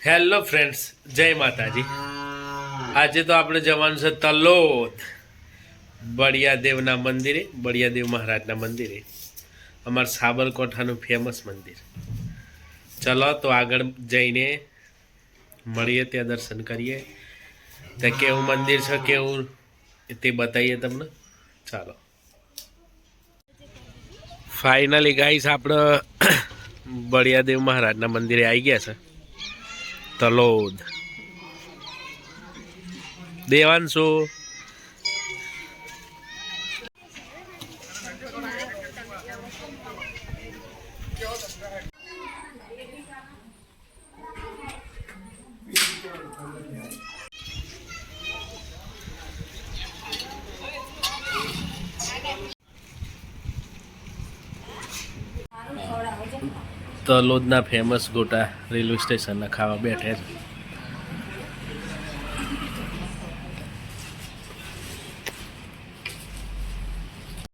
Hello friends, જય માતાજી. આજે તો આપણે જવાનું છે તલોદ બળિયાદેવના મંદિરે, બળિયાદેવ મહારાજના મંદિરે, અમારા સાબરકાંઠાનું ફેમસ મંદિર. ચલો તો આગળ જઈને મળીએ, ત્યાં દર્શન કરીએ, ત્યાં કેવું મંદિર છે, કેવું તે બતાવીએ તમને. ચાલો. ફાઇનલી ગાઈસ આપણે બળિયાદેવ મહારાજના મંદિરે આવી ગયા છે તલોદ. દેવાંશુ તલોદના ફેમસ ગોટા રેલવે સ્ટેશનના ખાવા બેઠા છે.